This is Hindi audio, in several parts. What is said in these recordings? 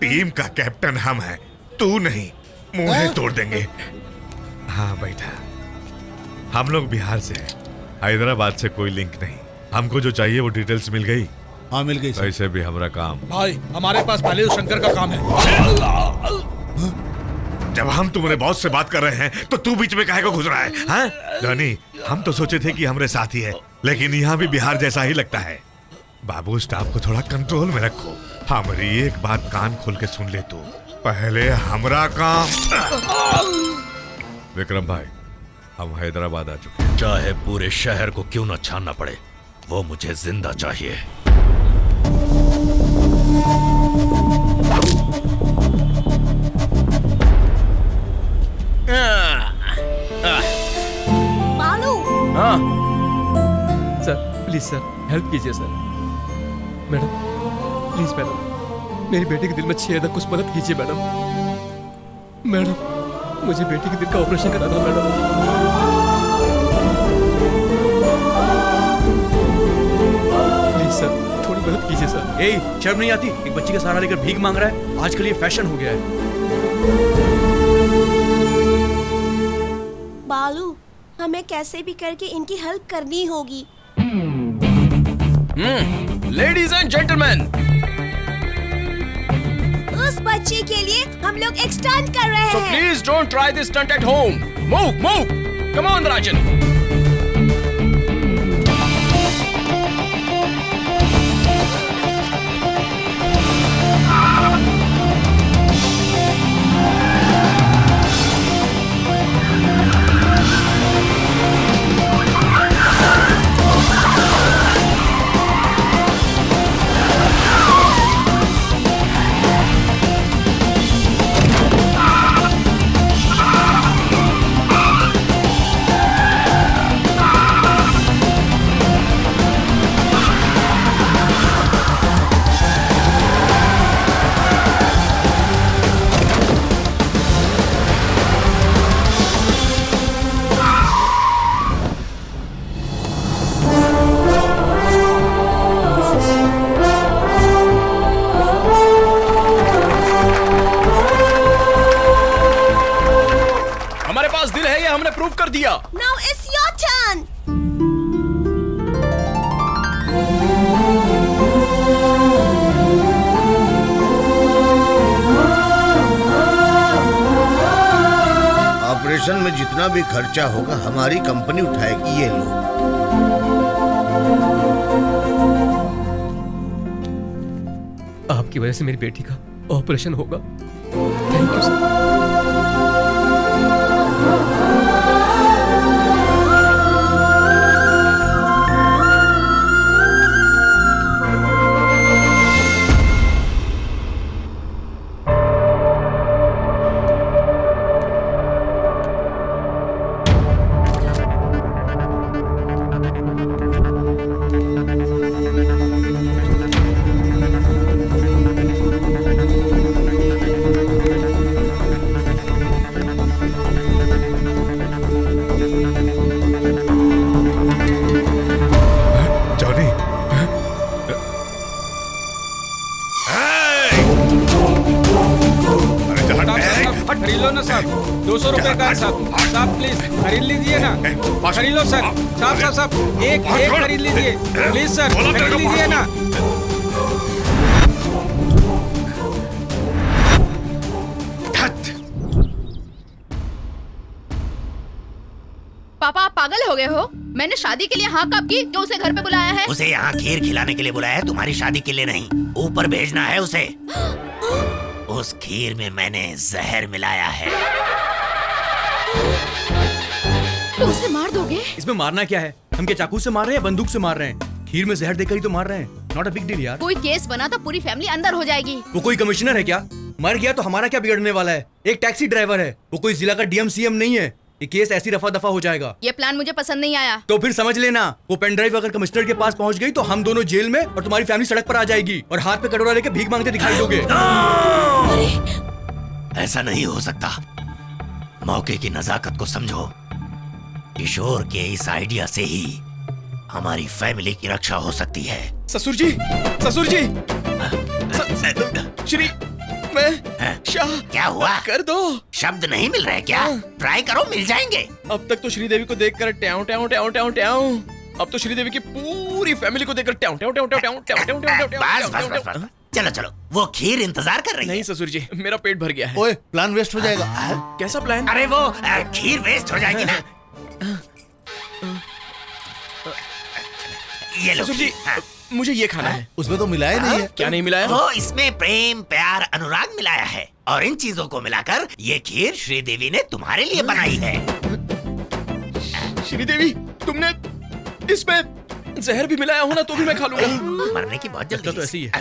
टीम का कैप्टन हम हैं, तू नहीं। मुंह तोड़ देंगे। हाँ बैठा। हम लोग बिहार से हैं, हैदराबाद से कोई लिंक नहीं। हमको जो चाहिए वो डिटेल्स मिल गई। हाँ मिल गई। वैसे भी हमारा काम। भाई हमारे पास पहले तो शंकर का काम है। जब हम तुम्हारे बॉस से बात कर रहे हैं तो तू बीच में काहे को घुस रहा है? हाँ धनी, हम तो सोचे थे कि हमारे साथी है, लेकिन यहाँ भी बिहार जैसा ही लगता है। बाबू स्टाफ को थोड़ा कंट्रोल में रखो। हमारी एक बात कान खोल के सुन ले तू, पहले हमरा काम। विक्रम भाई, हम हैदराबाद आ चुके हैं। चाहे पूरे शहर को क्यों न छानना पड़े, वो मुझे जिंदा चाहिए। बालू। हाँ सर, प्लीज सर, हेल्प कीजिए सर। मैडम प्लीज मैडम, मेरी बेटी के दिल में छेद है, कुछ मदद कीजिए मैडम। मैडम मुझे बेटी के दिल का ऑपरेशन कराना है मैडम। प्लीज सर, थोड़ी मदद कीजिए सर। ए, शर्म नहीं आती? एक बच्ची का सहारा लेकर भीख मांग रहा है। आजकल ये फैशन हो गया है। बालू, हमें कैसे भी करके इनकी हेल्प करनी होगी। लेडीज एंड जेंटलमैन, उस बच्चे के लिए हम लोग एक स्टंट कर रहे so हैं। please don't try this stunt at home. Move. Come on, Rajan. हमने प्रूव कर दिया। Now it's your turn. Operation में जितना भी खर्चा होगा हमारी कंपनी उठाएगी। ये लो। आपकी वजह से मेरी बेटी का ऑपरेशन होगा। Thank you sir. खरीद लो ना साहब, 200 रुपए का साहब प्लीज खरीद लीजिए ना। खरीद लो सर, साहब एक खरीद लीजिए प्लीज सर, खरीद लीजिए ना। पापा आप पागल हो गए हो? मैंने शादी के लिए हाँ कब की जो उसे घर पे बुलाया है? उसे यहाँ खीर खिलाने के लिए बुलाया है, तुम्हारी शादी के लिए नहीं। ऊपर भेजना है उसे। उस खीर में मैंने जहर मिलाया है। तो उसे मार दोगे? इसमें मारना क्या है? हम क्या चाकू से मार रहे हैं या बंदूक से मार रहे हैं? खीर में जहर देकर ही तो मार रहे हैं। नॉट अ बिग डील यार। कोई केस बना तो पूरी फैमिली अंदर हो जाएगी। वो कोई कमिश्नर है क्या? मर गया तो हमारा क्या बिगड़ने वाला है? एक टैक्सी ड्राइवर है, वो कोई जिला का डीएम सीएम नहीं है। ये केस ऐसी रफा दफा हो जाएगा। ये प्लान मुझे पसंद नहीं आया। तो फिर समझ लेना, वो पेन ड्राइव अगर कमिश्नर के पास पहुंच गई तो हम दोनों जेल में और तुम्हारी फैमिली सड़क पर आ जाएगी और हाथ पे कटोरा लेके भीख मांगते दिखाई दोगे। ऐसा नहीं हो सकता। मौके की नजाकत को समझो। किशोर के इस आइडिया से ही हमारी फैमिली की रक्षा हो सकती है। ससुर जी, ससुर जी, मैं शाह क्या हुआ? कर दो। शब्द नहीं मिल रहे क्या? ट्राई करो, मिल जाएंगे। अब तक तो श्रीदेवी को देखकर ट्याऊ ट्याऊ ट्याऊ ट्याऊ ट्याऊ, अब तो श्रीदेवी की पूरी फैमिली को देखकर ट्याऊ ट्याऊ ट्याऊ ट्याऊ ट्याऊ ट्याऊ ट्याऊ ट्याऊ बस बस बस ट्याऊ। बस। चलो चलो, वो खीर इंतजार कर रही है। नहीं ससुर जी, मेरा पेट भर गया है। ओए, प्लान वेस्ट हो जाएगा। कैसा प्लान? अरे वो खीर वेस्ट हो जाएगी ना। ये लो ससुर जी, हाँ। मुझे ये खाना है। उसमें तो मिलाया नहीं है। क्या नहीं मिलाया? वो इसमें प्रेम, प्यार, अनुराग मिलाया है और इन चीजों को मिलाकर ये खीर श्रीदेवी ने तुम्हारे लिए बनाई है। श्रीदेवी, तुमने इसमें जहर भी मिलाया हो ना तो भी मैं खा लूंगा। मरने की बहुत जल्दी लगता तो ऐसे ही है।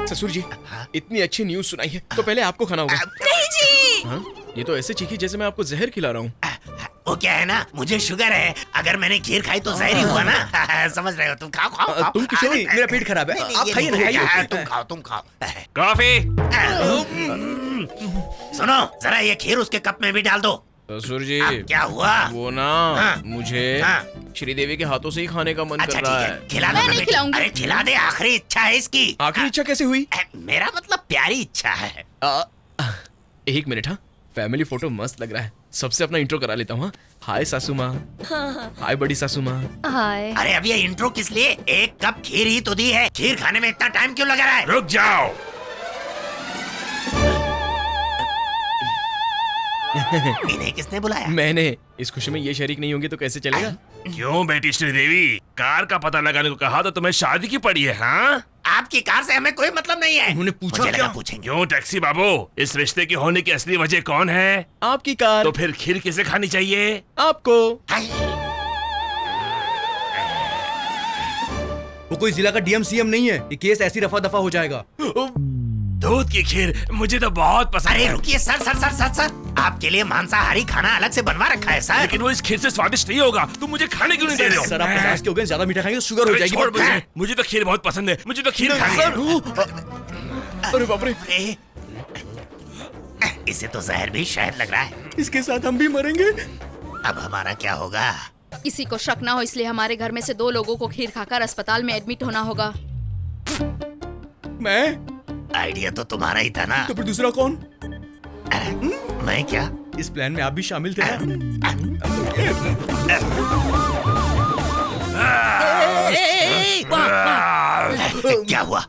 ससुर जी, इतनी अच्छी न्यूज सुनाई है तो पहले आपको खाना होगा। नहीं जी। हाँ? ये तो ऐसे चीखी जैसे मैं आपको जहर खिला रहा हूँ। वो क्या है ना, मुझे शुगर है, अगर मैंने खीर खाई तो जहर ही हुआ ना। समझ रहे हो? तुम खाओ खाओ खाओ। तुम किशोर, मेरा पेट खराब है, नहीं, आप ये खाइए ना, नहीं, खाइए। तुम खाओ तुम खाओ। कॉफी। सुनो जरा, ये खीर उसके कप में भी डाल दो। ससुर जी, अब क्या हुआ? वो ना हाँ। मुझे हाँ। श्रीदेवी के हाथों से ही खाने का मन अच्छा कर ठीक रहा है, है। खिला दो मैं ना नहीं बेटे। खिलाऊंगी। अरे खिला दे, आखिरी इच्छा है इसकी। आखिरी इच्छा कैसे हुई? मेरा मतलब प्यारी इच्छा है। एक मिनट। हाँ, फैमिली फोटो मस्त लग रहा है। सबसे अपना इंट्रो करा लेता हूँ। हाय सासू माँ। हाय बड़ी सासू माँ। हाय। अरे अब ये इंट्रो किस लिए? एक कप खीर ही तो दी है, खीर खाने में इतना टाइम क्यों लगा रहा है? रुक जाओ। इन्हें किसने बुलाया? मैंने। इस खुशी में ये शरीक नहीं होंगे तो कैसे चलेगा? क्यों बेटी श्रीदेवी, कार का पता लगाने को कहा तो तुम्हें शादी की पड़ी है? हाँ, आपकी कार से हमें कोई मतलब नहीं है। उन्होंने पूछा मुझे लगा क्या? पूछेंगे। क्यों टैक्सी बाबू, इस रिश्ते की होने की असली वजह कौन है? आपकी कार। तो फिर खीर किसे खानी चाहिए? आपको। हाय, वो कोई जिला का डीएम सीएम नहीं है, ये केस ऐसी रफा दफा हो जाएगा। दूध की खीर मुझे तो बहुत पसंद अरे है। रुकिए sir sir sir sir sir, आपके लिए मांसाहारी खाना अलग से बनवा रखा है सर। लेकिन वो इस खीर से स्वादिष्ट नहीं होगा। तुम मुझे खाने क्यों नहीं दे रहे हो? सर आप 50 के हो गए, ज्यादा मीठा खाएंगे तो शुगर हो अरे जाएगी। छोड़ मुझे तो खीर बहुत पसंद है, मुझे तो खीर खानी है। अरे बाप रे, अरे, इसे तो जहर भी शहद लग रहा है। इसके साथ हम भी मरेंगे। अब हमारा क्या होगा? किसी को शक ना हो इसलिए हमारे घर में से 2 लोगों को खीर खाकर अस्पताल में एडमिट होना होगा। मैं? आइडिया तो तुम्हारा ही था ना। तो फिर दूसरा कौन? मैं क्या? इस प्लान में आप भी शामिल थे ना? क्या हुआ?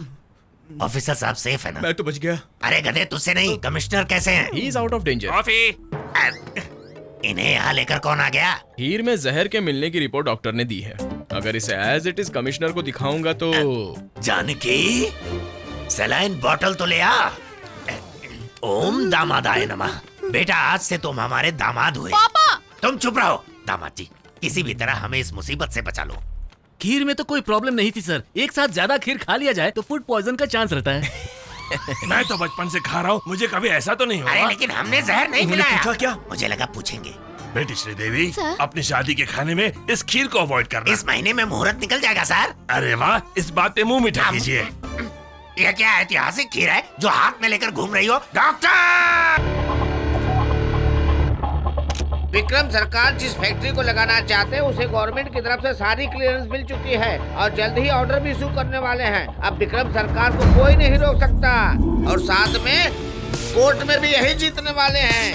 ऑफिसर साहब सेफ है ना? मैं तो बच गया। अरे गधे, तुझसे नहीं, कमिश्नर कैसे हैं? He is out of danger. Coffee. इन्हें यहाँ लेकर कौन आ गया? खीर में जहर के मिलने की रिपोर्ट डॉक्टर ने दी है। अगर इसे एज इट इज कमिश्नर को दिखाऊंगा तो जानकी, सलाइन बॉटल तो ले आ। ओम दामादाय नमः। बेटा, आज से तुम हमारे दामाद हुए। पापा! तुम चुप रहो। दामाद जी, किसी भी तरह हमें इस मुसीबत से बचा लो। खीर में तो कोई प्रॉब्लम नहीं थी सर, एक साथ ज्यादा खीर खा लिया जाए तो फूड पॉइजन का चांस रहता है। मैं तो बचपन से खा रहा हूँ, मुझे कभी ऐसा तो नहीं अरे हुआ। लेकिन हमने जहर नहीं उन्होंने मिलाया। पूछा क्या? मुझे लगा पूछेंगे। बेटी श्रीदेवी, सर? अपनी शादी के खाने में इस खीर को अवॉइड करना। इस महीने में मुहूर्त निकल जाएगा सर। अरे वाह, इस बात पे मुंह मीठा कीजिए। यह क्या ऐतिहासिक खीर है जो हाथ में लेकर घूम रही हो? डॉक्टर! विक्रम सरकार जिस फैक्ट्री को लगाना चाहते हैं उसे गवर्नमेंट की तरफ से सारी क्लियरेंस मिल चुकी है और जल्द ही ऑर्डर भी इशू करने वाले हैं। अब विक्रम सरकार को कोई नहीं रोक सकता और साथ में कोर्ट में भी यही जीतने वाले हैं।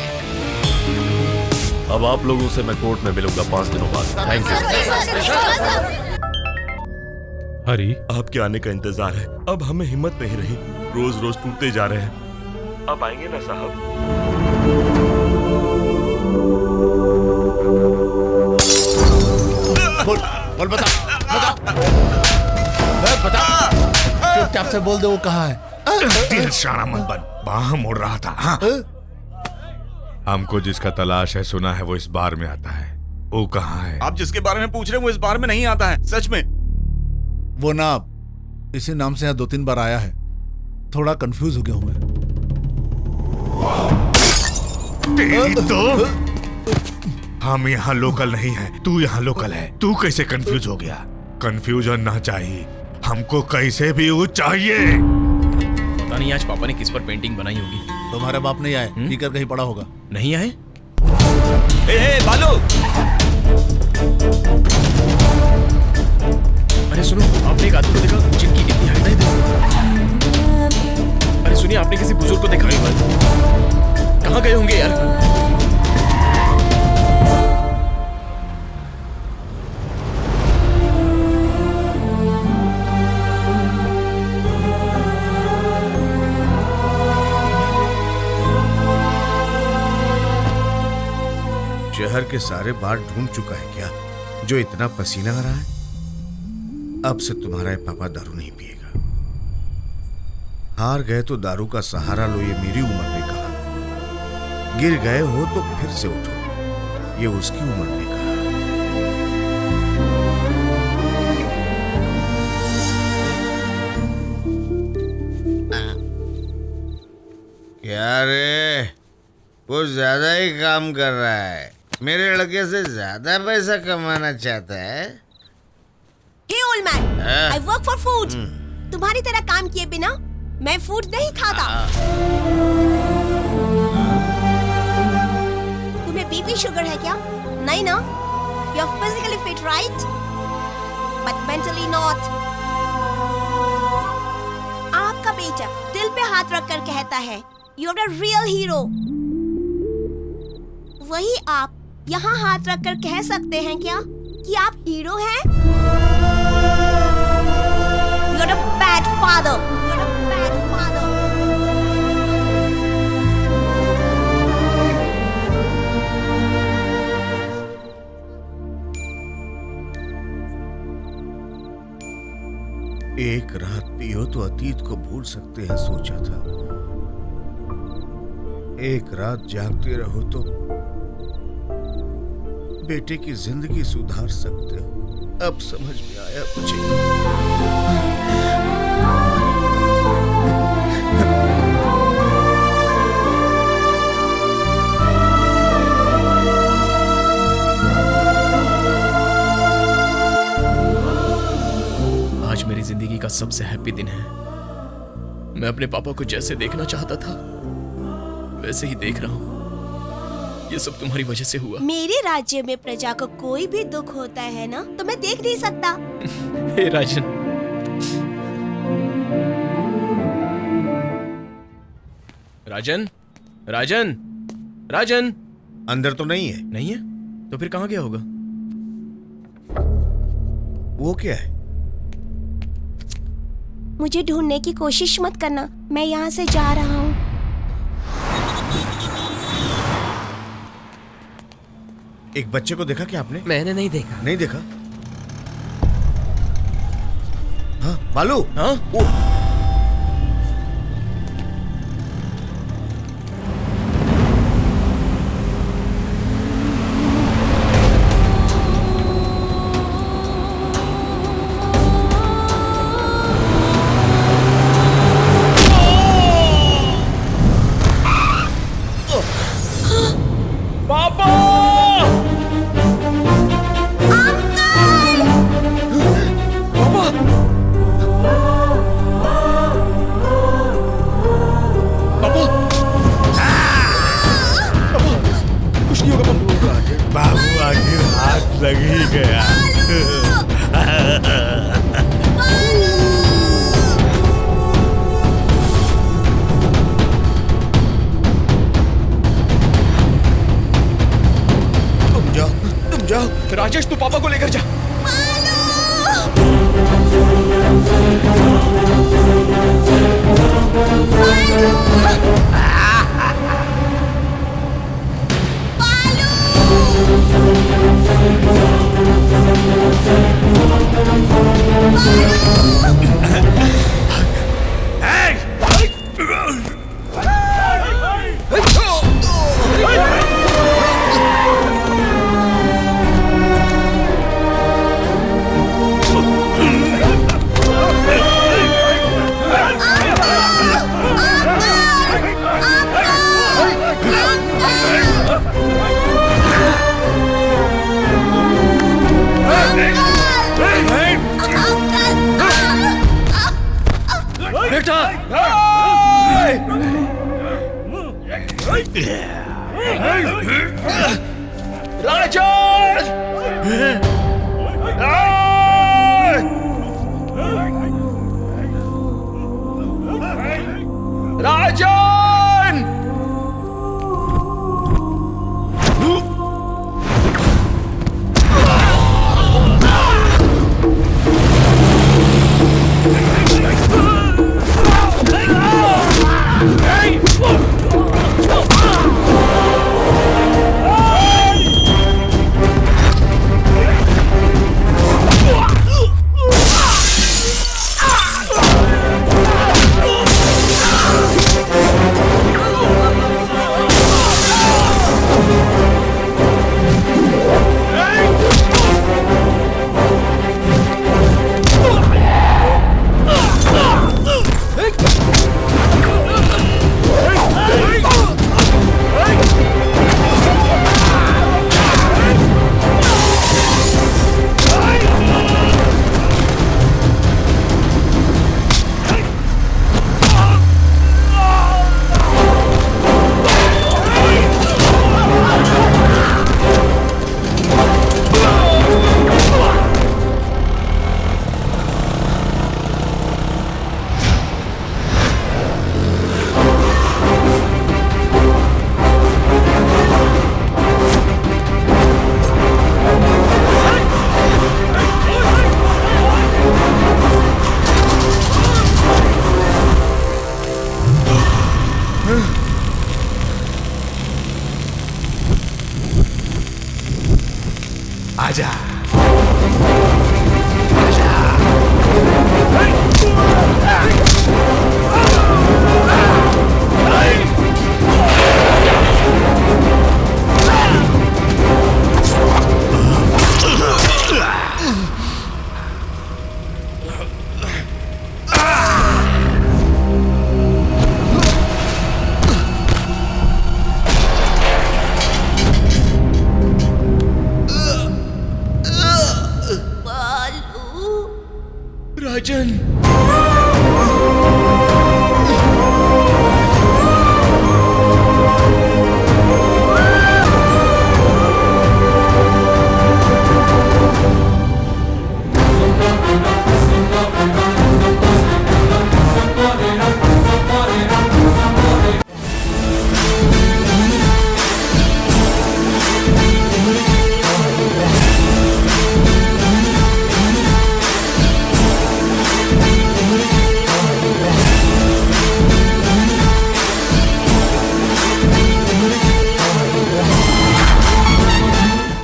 अब आप लोगों से मैं कोर्ट में मिलूंगा 5 दिनों बाद। Thank you. हरी, आपके आने का इंतजार है। अब हमें हिम्मत नहीं रही, रोज रोज टूटते जा रहे हैं। अब आएंगे ना साहब? बोल बता चुपचाप से बोल दे वो कहाँ है। शाना मत बन, बाह मोड़ रहा था। हाँ। हमको जिसका तलाश है सुना है वो इस बार में आता है। वो कहाँ है? आप जिसके बारे में पूछ रहे हैं वो इस बार में नहीं आता है, सच में। वो ना इसी नाम से यहाँ 2-3 बार आया है, थोड़ा कंफ्यूज हो गया हूँ मैं। तेरी तो हम यहाँ लोकल नहीं है, तू यहाँ लोकल है। तू कैसे कंफ्यूज हो गया? कंफ्यूजन ना चाहिए हमको, कैसे भी वो चाहिए। पता नहीं आज पापा ने किस पर पेंटिंग बनाई होगी। तुम्हारे बाप नहीं आए, स्पीकर कहीं पड़ा होगा। नहीं आए? बालू, अरे सुनो, आपने एक आदमी को देखा जिनकी के सारे बार ढूंढ चुका है क्या जो इतना पसीना आ रहा है? अब से तुम्हारा पापा दारू नहीं पिएगा। हार गए तो दारू का सहारा लो, ये मेरी उम्र ने कहा। गिर गए हो तो फिर से उठो, ये उसकी उम्र ने कहा। क्या रे, कुछ ज्यादा ही काम कर रहा है। मेरे लड़के से ज्यादा पैसा कमाना चाहता है। Hey old man, I work for food. तुम्हारी तरह काम किए बिना मैं फूड नहीं खाता। तुम्हें बीपी शुगर है क्या? नहीं ना? You're physically fit, right? But mentally not. आपका बेटा दिल पे हाथ रखकर कहता है, You're a real hero. वही आप यहाँ हाथ रखकर कह सकते हैं क्या कि आप हीरो हैं? You're a bad father. You're a bad father. एक रात पियो तो अतीत को भूल सकते हैं, सोचा था। एक रात जागते रहो तो बेटे की जिंदगी सुधार सकते हो। अब समझ में आया मुझे। आज मेरी जिंदगी का सबसे हैप्पी दिन है। मैं अपने पापा को जैसे देखना चाहता था वैसे ही देख रहा हूँ। ये सब तुम्हारी वजह से हुआ। मेरे राज्य में प्रजा को कोई भी दुख होता है ना तो मैं देख नहीं सकता। हे राजन, राजन, राजन, राजन। अंदर तो नहीं है? नहीं है तो फिर कहाँ गया होगा? वो क्या है? मुझे ढूंढने की कोशिश मत करना, मैं यहाँ से जा रहा हूँ। एक बच्चे को देखा क्या आपने? मैंने नहीं देखा। नहीं देखा? हाँ बालू। हाँ वो राजेश, तू पापा को लेकर जा। आजा बालू राजन